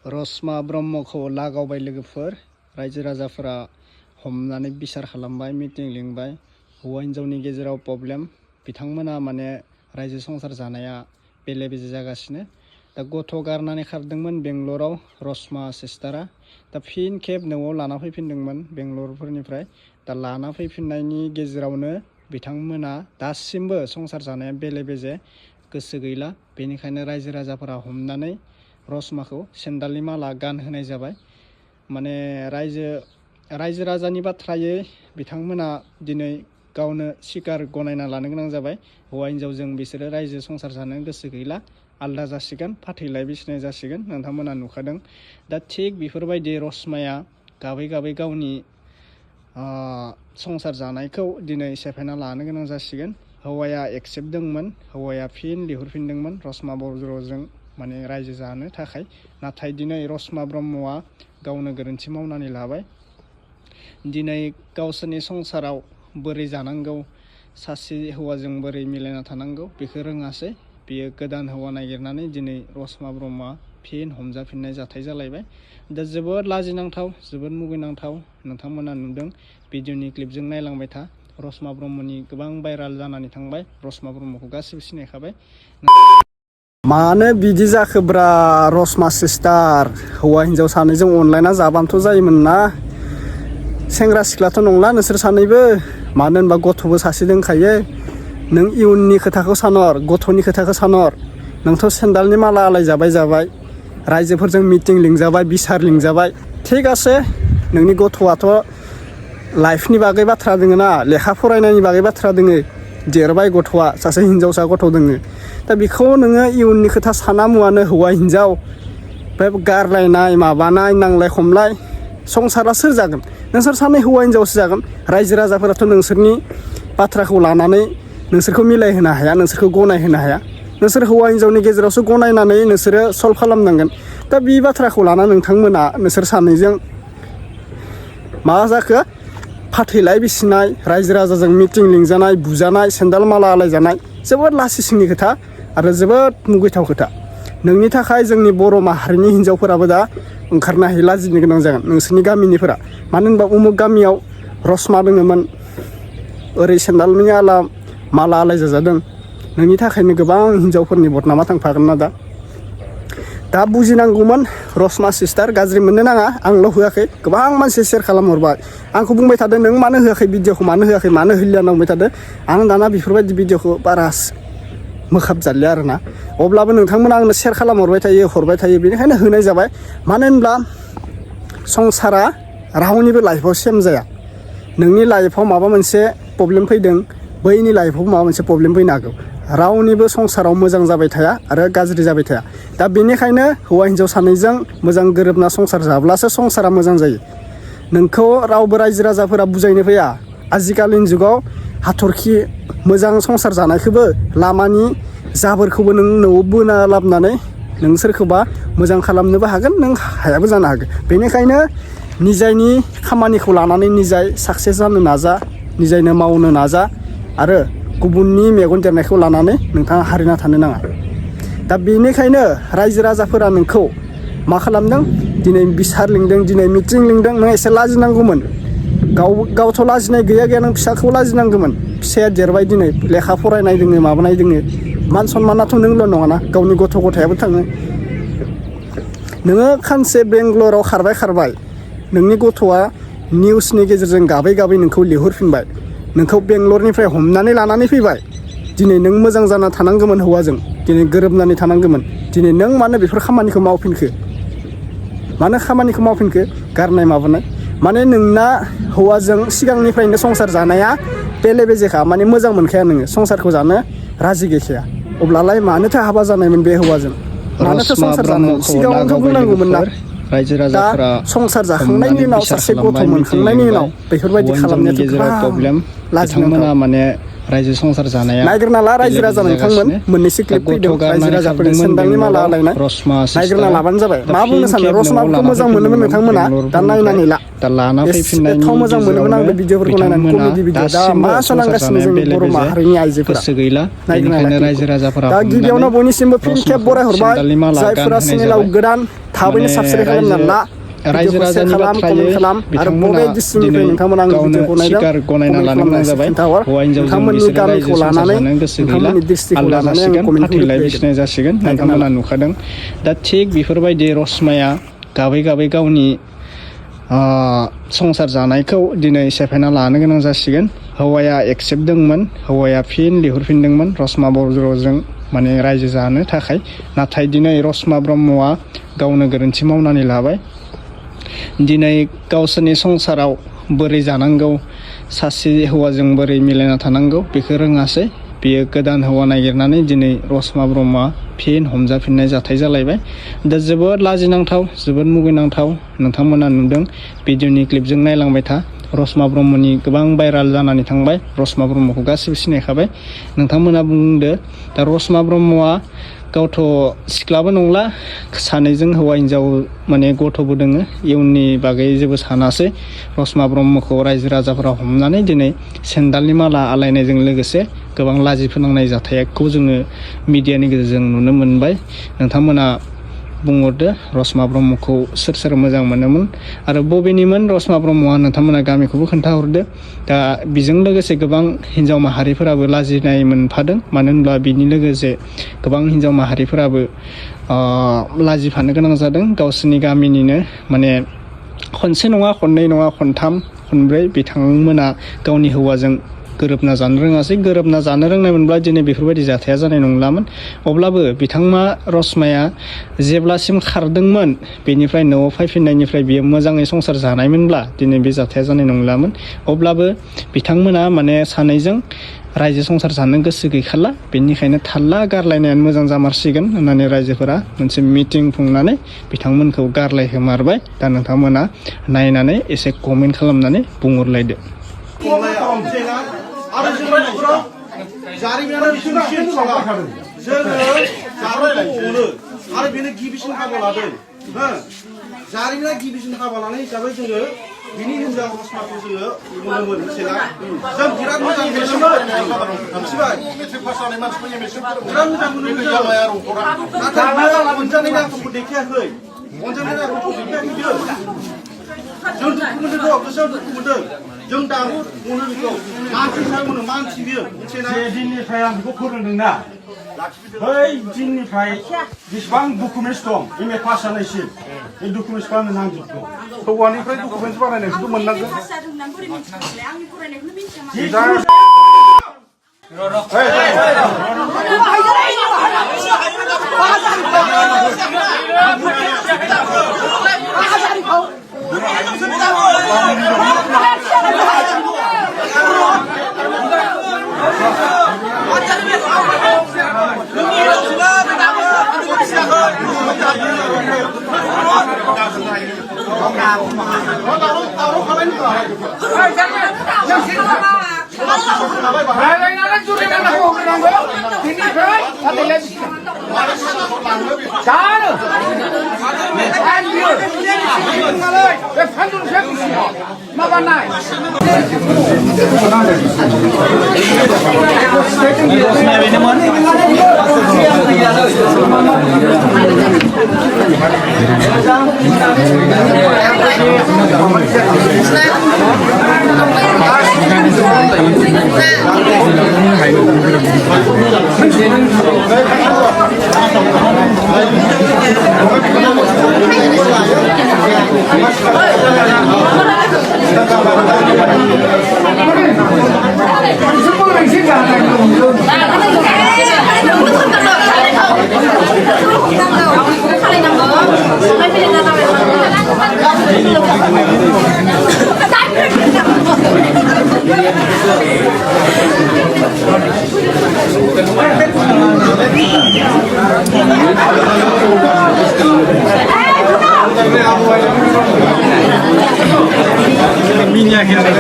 रसमा ब्रह्मखौ लागावबाय लोगोफोर रायजो राजाफोरा हमनानै बिसार खालामबाय मिटिं लिंबाय हौवा हिन्जावनि गेजेराव प्रब्लेम बिथांमोना माने रायजो संसार जानाया बेले बेजे जागासिनो दा गथ' गारनानै खारदोंमोन बेंगलराव रसमा सिस्टारा दा फिन खेब न'आव लाना फैफिनदोंमोन बेंगलरफोरनिफ्राय दा लाना फैफिननायनि गेजेरावनो बिथांमोना दासिमबो संसार जानाया बेले बेजे गोसो गैला बेनिखायनो रायजो राजाफोरा हमनानै रसमाखौ सेन्डालनि माला गानहोनाय जाबाय माने रायजो राजानि बाथ्रायै बिथांमोना दिनै गावनो सिकार गनायना लानो गोनां जाबाय हौवा हिन्जावजों बिसोरो रायजो संसार जानो गोसो गैला आलदा जासिगोन फाथैलाय बिसिनाय जासिगोन नोंथांमोना नुखादों दा थिग बेफोरबायदि रसमाया गाबै गाबै गावनि संसार जानायखौ दिनै सेफायना लानो गोनां जासिगोन हौवाया एक्सेप्ट दंमोन हौवाया फिन लिहरफिनदोंमन रसमा बर'जों माने रायजो जानो थाखाय नाथाय दिनै रसमा ब्रह्मआ गावनो गोरोन्थि मावनानै लाबाय दिनै गावसोरनि संसाराव बोरै जानांगौ सासे हौवाजों बोरै मिलायना थानांगौ बेखौ रोङासै बियो गोदान हौवा नागिरनानै दिनै रसमा ब्रह्मआ फिन हमजाफिननाय जाथाय जालायबाय दा जोबोद लाजिनांथाव जोबोद मुगैनांथाव नोंथांमोना नुदों भिडिअनि क्लिपजों नायलांबाय था रसमा ब्रह्मनि गोबां भाइराल जानानै थांबाय रसमा ब्रह्मखौ गासिबो सिनायखाबाय मानो बिदि जाखोब्रा रसमा सिस्टार हौवा हिन्जाव सानैजों अनलायना जाबानोथ' जायोमोन ना सेंग्रा सिख्लाथ' नंला नोंसोर सानैबो मानो होनबा गथ'बो सासे दंखायो नों इयुननि खोथाखौ सानहर गथ'नि खोथाखौ सानहर नोंथ' सेन्डालनि माला आलाय जाबाय रायजोफोरजों मिटिं लिंजाबाय बिसार लिंजाबाय थिग आसे नोंनि गथ'आथ' लाइफनि बागै बाथ्रा दोङो ना लेखा फरायनायनि बागै बाथ्रा दोङो देरबाय गथ'आ सासे हिन्जावसा गथ' दोङो दा बेखौ नोङो इयुननि खोथा साना मुवानो हौवा हिन्जाव ओमफ्राय गारलायनाय माबानाय नांलाय खमलाय संसारा सोर जागोन नोंसोर सानै हौवा हिन्जावसो जागोन रायजो राजाफोराथ' नोंसोरनि बाथ्राखौ लानानै नोंसोरखौ मिलायहोनो हाया नोंसोरखौ गनायहोनो हाया नोंसोर हौवा हिन्जावनि गेजेरावसो गनायनानै नोंसोरो सल्भ खालामनांगोन दा बे बाथ्राखौ लाना नोंथांमोना नोंसोर सानैजों मा जाखो फाथैलाय बिसिनाय रायजो राजाजों मिटिं लिंजानाय बुजानाय सेन्डाल माला आलायजानाय जोबोद लासिंसिंनि खोथा आरो जोबोद मुगैथाव खोथा नोंनि थाखाय जोंनि बर' माहारिनि हिन्जावफोराबो दा ओंखारनो हायै लाजिनो गोनां जागोन नोंसोरनि गामिनिफोरा मानो होनबा उमुक गामियाव रसमा दोङोमोन ओरै सेन्डालनि माला आलायजाजादों नोंनि थाखायनो गोबां हिन्जावफोरनि बदनामा थांफागोन ना दा बुजिनांगौमोन रसमा सिस्टार गाज्रि मोननो नाङा आंल' होआखै गोबां मानसि सेयार खालामहरबाय आंखौ बुंबाय थादों नों मानो होआखै भिडिअखौ मानो होआखै मानो होलिया नांबाय थादों आं दाना बेफोरबायदि भिडिअखौ बारा मोखाब जालिया आरोना अब्लाबो नोंथांमोना आंनो सेयार खालामहरबाय थायो हरबाय थायो बेनिखायनो होनाय जाबाय मानो होनब्ला संसारा रावनिबो लाइफआव सेम जाया नोंनि लाइफआव माबा मोनसे प्रब्लेम फैदों बैनि लाइफआव माबा मोनसे प्रब्लेम फैनो हागौ रावनिबो संसाराव मोजां जाबाय थाया आरो गाज्रि जाबाय थाया दा बेनिखायनो हौवा हिन्जाव सानैजों मोजां गोरोबना संसार जाब्लासो संसारा मोजां जायो नोंखौ रावबो रायजो राजाफोरा बुजायनो फैया आजिखालिनि जुगाव हाथरखि मोजां संसार जानायखौबो लामानि जाबोरखौबो नों न'आव बोना लाबोनानै नों सोरखौबा मोजां खालामनोबो हागोन नों हायाबो जानो हागोन बेनिखायनो निजायनि खामानिखौ लानानै निजाय साक्सेस जानो नाजा निजायनो मावनो नाजा आरो गुबुननि मेगन देरनायखौ लानानै नोंथाङा हारिना थानो नाङा दा बेनिखायनो रायजो राजाफोरा नोंखौ मा खालामदों दिनै बिसार लिंदों दिनै मिटिं लिंदों नों एसे लाजिनांगौमोन गावथ' लाजिनाय गैया नों फिसाखौ लाजिनांगौमोन फिसाया देरबाय दिनै लेखा फरायनाय दोङो माबानाय दोङो मान सन्मानाथ' नोंल' नङाना गावनि गथ' गथायाबो थाङो नोङो खानसे बेंगलराव खारबाय नोंनि गथ'आ निउसनि गेजेरजों गाबै नोंखौ लिहरफिनबाय नोंखौ बेंगलरनिफ्राय हमनानै लानानै फैबाय दिनै नों मोजां जाना थानांगौमोन हौवाजों दिनै गोरोबनानै थानांगौमोन दिनै नों मानो बेफोर खामानिखौ मावफिनखो गारनाय माबानाय माने नोंना हौवाजों सिगांनिफ्रायनो संसार जानाया बेले बेजेखा माने मोजां मोनखाया नोङो संसारखौ जानो राजि गैखाया अब्लालाय मानोथो हाबा जानायमोन बे हौवाजों मानोथो संसार जानांगोन सिगाङावथ' बुंनांगौमोन ना रायजो राजाफोरा संसार जाखांनायनि उनाव सासे गथ' मोनखांनायनि उनाव बेफोरबायदि खालामनायाथ' गेजेराव प्रब्लेम बिथांमोना माने रायजो संसार जानाया नायग्रोना ला रायजो राजा नोंथांमोन मोननैसो क्लिप फैदों रायजो राजाफोरनि सेन्डालनि माला आलायनाय नायग्रोना लाबानो जाबाय मा बुंनो सानो रसमाखौ मोजां मोनोमोन नोंथांमोना दा नायनानै ला दा लाना फैफिननायनि एथ' मोजां मोनोमोन आं बे भिडिअफोरखौ नायनानै कमेडि भिडिअ दा मा सोलोंगासिनो जोंनि बर' माहारिनि आइजोफोरा गोसो गैला बेनिखायनो रायजो राजाफोरा दा गिबियावनो बयनिसिमबो फिन खेब बरायहरबाय जायफोरा चेनेलाव गोदान थाबैनो साबस्क्राइब खालामनानै ला रायजो राजानि बाथ्रायै बिथांमोना दिनै गावनो सिगार गनायना लानो गोनां जाबाय हौवा हिनजावजों बिसोरो रायजो संसार जानो गोसो गैला आलादा जासिगोन फाथैलाय बिसिनाय जासिगोन नोंथांमोना नुखादों दा थिग बेफोरबायदि रसमाया गाबै गाबै गावनि संसार जानायखौ दिनै सेफायना लानो गोनां जासिगोन हौवाया एक्सेप्ट दंमोन हौवाया फिन लिहरफिनदोंमोन रसमा बरज'जों माने रायजो जानो थाखाय नाथाय दिनै रसमा ब्रह्मआ गावनो गोरोन्थि मावनानै लाबाय दिनै गावसोरनि संसाराव बोरै जानांगौ सासे हौवाजों बोरै मिलायना थानांगौ बेखौ रोङासै बियो गोदान हौवा नागिरनानै दिनै रसमा ब्रह्मआ फिन हमजाफिननाय जाथाय जालायबाय दा जोबोद लाजिनांथाव जोबोद मुगैनांथाव नोंथांमोना नुदों भिडिअनि क्लिपजों नायलांबाय था रसमा ब्रह्मनि गोबां भाइराल जानानै थांबाय रसमा ब्रह्मखौ गासिबो सिनायखाबाय नोंथांमोना बुंदो दा रसमा ब्रह्मआ गावथ' सिख्लाबो नंला सानैजों हौवा हिनजाव माने गथ'बो दोङो इयुननि बागै जेबो सानासै रसमा ब्रह्मखौ रायजो राजाफोरा हमनानै दिनै सेन्डालनि माला आलायनायजों लोगोसे गोबां लाजि फोनांनाय जाथायखौ जोङो मिडियानि गेजेरजों नुनो मोनबाय नोंथांमोना बुंहरदो रसमा ब्रह्मखौ सोर सोर मोजां मोनोमोन आरो बबेनिमोन रसमा ब्रह्मआ नोंथांमोना गामिखौबो खोन्थाहरदो दा बेजों लोगोसे गोबां हिन्जाव माहारिफोराबो लाजिनाय मोनफादों मानो होनब्ला बिनि लोगोसे गोबां हिन्जाव माहारिफोराबो लाजिफानो गोनां जादों गावसोरनि गामिनिनो माने खनसे नङा खननै नङा खनथाम खनब्रै बिथांमोना गावनि हौवाजों गोरोबना जानो रोङासै गोरोबना जानो रोंनायमोनब्ला दिनै बेफोरबायदि जाथाया जानाय नंलामोन अब्लाबो बिथांमा रसमाया जेब्लासिम खारदोंमोन बेनिफ्राय न'आव फैफिननायनिफ्राय बियो मोजाङै संसार जानायमोनब्ला दिनै बे जाथाया जानाय नंलामोन अब्लाबो बिथांमोना माने सानैजों रायजो संसार जानो गोसो गैखाला बेनिखायनो थाल्ला गारलायनायानो मोजां जामारसिगोन होननानै रायजोफोरा मोनसे मिटिं खुंनानै बिथांमोनखौ गारलायहोमारबाय दा नोंथांमोना नायनानै एसे कमेन्ट खालामनानै बुंहरलायदो आरो जोंनि न'खराव जारिमिनानो गिबिसिन फिसाला जोङो जारिमिनखौ अनो आरो बेनो गिबिसिन हाबा लादों जारिमिना गिबिसिन हाबा लानाय हिसाबै जोङो बिनि हिनजाव रसमाखौ जोङो मोनोमोन मिथिला जों बिराद मोजां मोनोमोन मिथिबाय बिराद मोजां मोनोमोन नाथाय बियो अनजानाय आखुखौ देखायाखै अनजानाय आखुखौ देखायाखै बियो जों दुखु मोनदों गोसोआव दुखु मोनदों जों दाबो मोनो बेखौ मानसि सायाव मोनो मानसि बियो जे दिननिफ्राय आं बेखौ फोरोंदोंना बै दिननिफ्राय बेसेबां डकुमेन्टस दं एम ए पास जानायसिम बे डकुमेन्टसखौ आंनो नांजोबगौ हौवानिफ्राय डकुमेन्टस बानायनायखौथ' मोननांगोन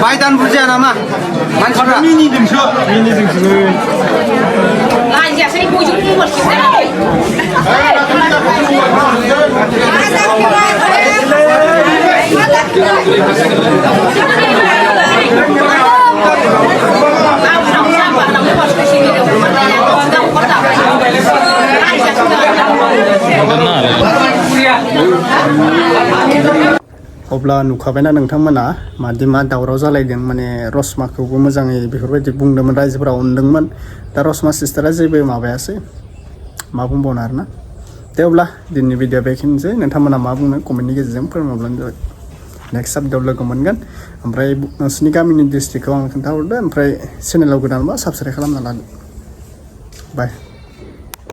बायदान बुजिया नामा मानसिफ्रा मिनिदोंसो लाजियासै बयजों बुंहरसिगोन अब्ला नुखाबायना नोंथांमोना मादि मा दावराव जालायदों माने रसमाखौबो मोजाङै बेफोरबायदि बुंदोंमोन रायजोफोरा अनदोंमोन दा रसमा सिस्टारा जेबो माबायासै मा बुंबावनो आरोना दे अब्ला दिनैनि भिडिअ बेखिनिसै नोंथांमोना मा बुंनो कमेन्टनि गेजेरजों फोरमायब्लानो जाबाय नेक्स्ट आपडेटआव लोगो मोनगोन ओमफ्राय नोंसोरनि गामिनि डिस्ट्रिक्टखौ आं खोन्थाहरदो ओमफ्राय चेनेलाव गोदानबा साबस्क्राइब खालामना लादो बाय